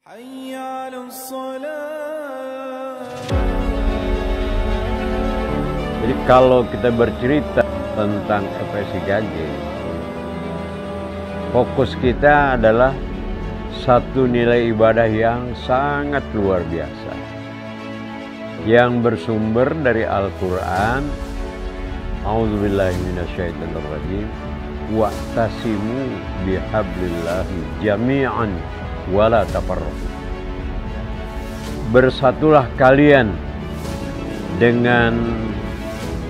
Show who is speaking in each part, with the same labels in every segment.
Speaker 1: حي على الصلاة.
Speaker 2: Jadi kalau kita bercerita tentang FSIKG, fokus kita adalah satu nilai ibadah yang sangat luar biasa, yang bersumber dari Al-Quran. A'udzubillahi minasyaitonirrajim. Wa'tasimu bihablillahi jami'an wala tafarraqu. Bersatulah kalian dengan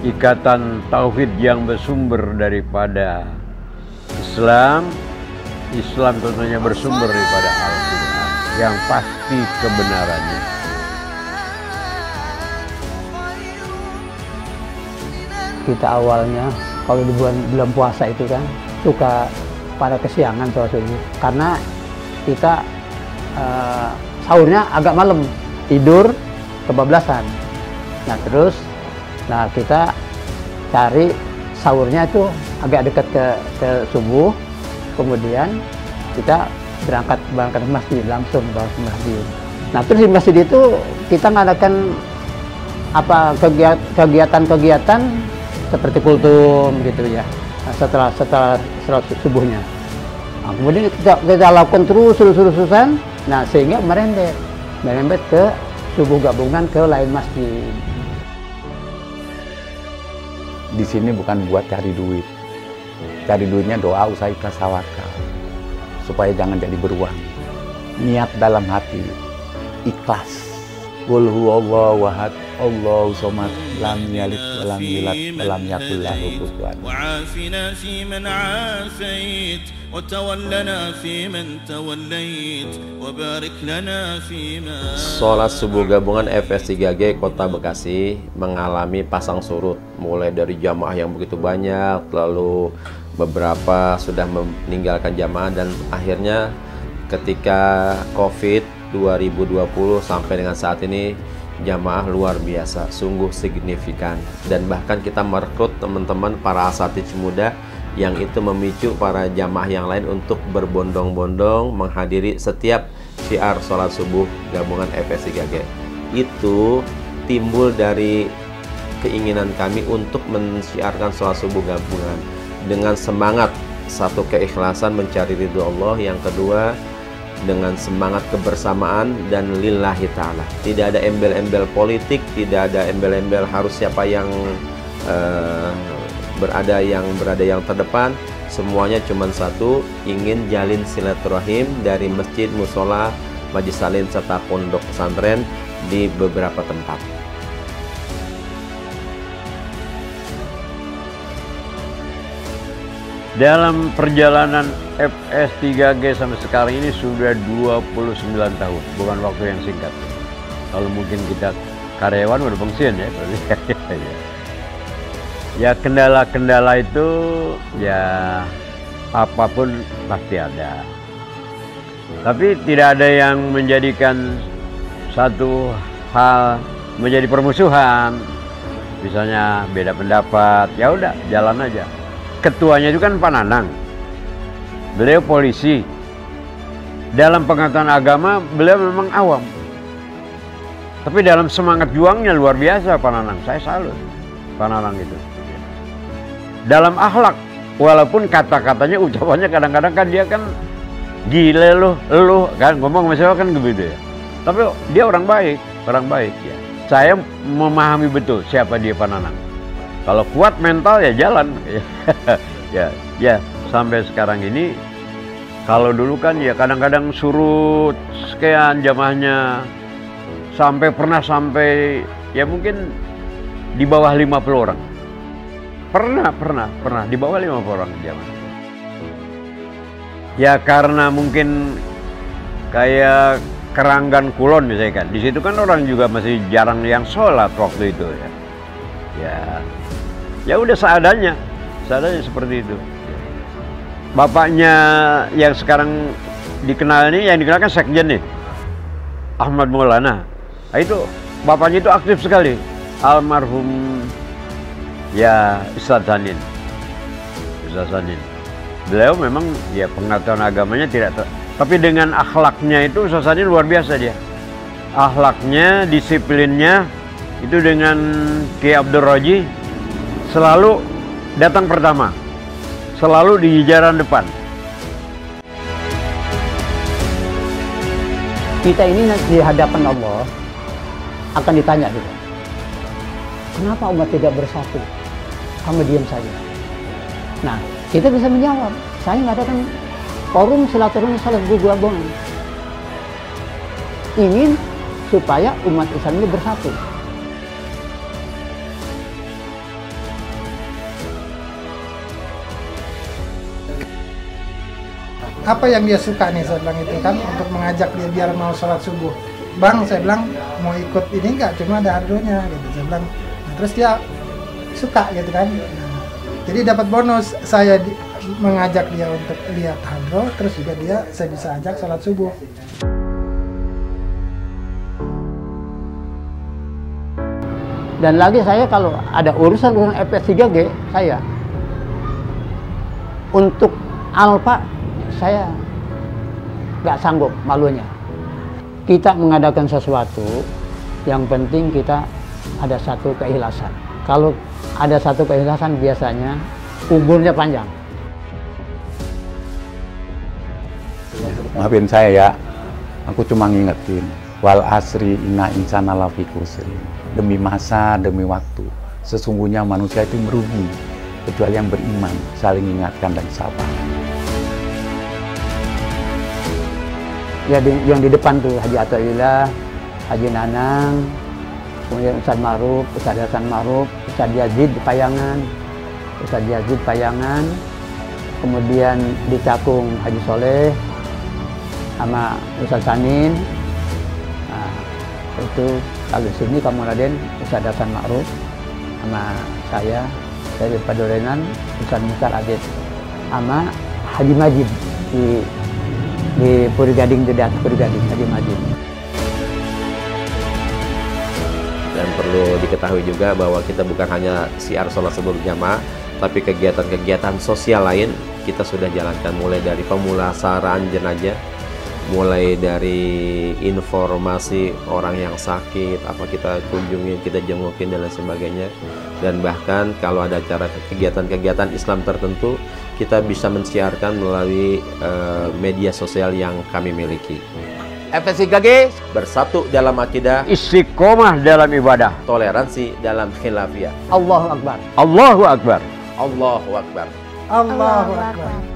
Speaker 2: ikatan tauhid yang bersumber daripada Islam. Islam tentunya bersumber daripada Al-Quran yang pasti kebenarannya.
Speaker 3: Kita awalnya kalau di bulan puasa itu kan suka pada kesiangan sholat subuh karena kita sahurnya agak malam, tidur kebablasan. Nah kita cari sahurnya itu agak dekat ke subuh, kemudian kita berangkat ke masjid, langsung ke masjid. Nah terus di masjid itu kita ngadakan apa kegiatan-kegiatan seperti kultum gitu ya, setelah subuhnya. Nah, kemudian kita lakukan terus-terusan, nah sehingga merembet ke subuh gabungan ke lain masjid.
Speaker 4: Di sini bukan buat cari duit. Cari duitnya doa, usaha, ikhlas, tawakal. Supaya jangan jadi beruang. Niat dalam hati, ikhlas. Qul huwallahu ahad, Allahu somad, lam yalid walam yulad walam yakul lahu kufuwan.
Speaker 1: وعافنا فيمن عافيت وتولنا فيمن توليت وبارك لنا فيما.
Speaker 5: Sholat subuh gabungan FS3G Kota Bekasi mengalami pasang surut, mulai dari jamaah yang begitu banyak, lalu beberapa sudah meninggalkan jamaah, dan akhirnya ketika COVID 2020 sampai dengan saat ini jamaah luar biasa, sungguh signifikan, dan bahkan kita merekrut teman-teman para asatidz muda yang itu memicu para jamaah yang lain untuk berbondong-bondong menghadiri setiap syiar sholat subuh gabungan FS3G. Itu timbul dari keinginan kami untuk mensyiarkan sholat subuh gabungan dengan semangat, satu, keikhlasan mencari ridho Allah, yang kedua dengan semangat kebersamaan dan lillahi ta'ala. Tidak ada embel-embel politik, tidak ada embel-embel harus siapa yang berada yang terdepan. Semuanya cuma satu, ingin jalin silaturahim dari masjid, musola, majlis salin, serta pondok pesantren di beberapa tempat.
Speaker 2: Dalam perjalanan FS3G sampai sekarang ini sudah 29 tahun, bukan waktu yang singkat. Kalau mungkin kita karyawan udah pensiun ya. Ya kendala-kendala itu ya apapun pasti ada. Tapi tidak ada yang menjadikan satu hal menjadi permusuhan. Misalnya beda pendapat, ya udah jalan aja. Ketuanya itu kan Pak Nanang, beliau polisi. Dalam pengetahuan agama beliau memang awam, tapi dalam semangat juangnya luar biasa Pak Nanang. Saya salut Pak Nanang itu. Dalam akhlak, walaupun kata-katanya, ucapannya kadang-kadang kan dia kan gile lu kan ngomong masalah kan gitu ya. Tapi dia orang baik ya. Saya memahami betul siapa dia Pak Nanang. Kalau kuat mental ya jalan. ya sampai sekarang ini. Kalau dulu kan ya kadang-kadang surut sekian jamaahnya, pernah sampai ya mungkin di bawah 50 orang. Pernah di bawah 50 orang jamaah. Ya karena mungkin kayak Keranggan Kulon misalnya kan. Di situ kan orang juga masih jarang yang sholat waktu itu ya. Ya udah seadanya seperti itu. Bapaknya yang sekarang dikenal ini, yang dikenal kan sekjen nih, Ahmad Maulana. Nah, itu bapaknya itu aktif sekali, almarhum ya Ustadz Sanin. Beliau memang ya pengetahuan agamanya Tapi dengan akhlaknya itu Ustaz Sani luar biasa dia. Akhlaknya, disiplinnya itu dengan Ki Abdul Roji selalu datang pertama, selalu di jajaran depan.
Speaker 3: Kita ini di hadapan Allah akan ditanya juga, kenapa umat tidak bersatu? Kamu diam saja. Nah, kita bisa menjawab, saya mengatakan forum silaturahmi salat gabung ingin supaya umat Islam ini bersatu.
Speaker 6: Apa yang dia suka nih, saya bilang itu kan, untuk mengajak dia biar mau sholat subuh. Bang, saya bilang mau ikut ini enggak, cuma ada hadronya gitu. Saya bilang, nah, terus dia suka gitu kan. Nah, jadi dapat bonus, saya mengajak dia untuk lihat hadro, terus juga saya bisa ajak sholat subuh.
Speaker 3: Dan lagi saya kalau ada urusan FS 3G, saya untuk Alfa saya nggak sanggup malunya. Kita mengadakan sesuatu, yang penting kita ada satu keikhlasan. Kalau ada satu keikhlasan biasanya umurnya panjang.
Speaker 4: Maafin saya ya, aku cuma ngingetin. Wal asri inna insana lafi khusr. Demi masa, demi waktu, sesungguhnya manusia itu merugi, kecuali yang beriman, saling ingatkan dan sabar.
Speaker 3: Ya, yang di depan tuh Haji Athaillah, Haji Nanang, kemudian Ustadz Maruf, Ustadz Hasan Maruf, Ustadz Yazid Payangan, Ustadz Yazid Payangan, kemudian di Cakung Haji Soleh, sama Ustadz Sanin. Nah, itu kalau sini kamu Raden, Ustadz Hasan Maruf, sama saya dari Padorenan, Ustadz Mukhtar Adit, sama Haji Majid di Puri Gading, di atas Puri Gading, Haji Majid.
Speaker 5: Dan perlu diketahui juga bahwa kita bukan hanya siar sholat subuh berjamaah, tapi kegiatan-kegiatan sosial lain kita sudah jalankan, mulai dari pemulasaraan jenazah, mulai dari informasi orang yang sakit, apa kita kunjungin, kita jengukin dan lain sebagainya. Dan bahkan kalau ada acara kegiatan-kegiatan Islam tertentu, kita bisa mensiarkan melalui media sosial yang kami miliki.
Speaker 2: FS 3G
Speaker 5: Bersatu dalam akidah,
Speaker 2: istiqomah dalam ibadah.
Speaker 5: toleransi dalam khilafiyah.
Speaker 3: Allahu Akbar.
Speaker 2: Allahu Akbar.
Speaker 5: Allahu Akbar.
Speaker 6: Allahu Akbar.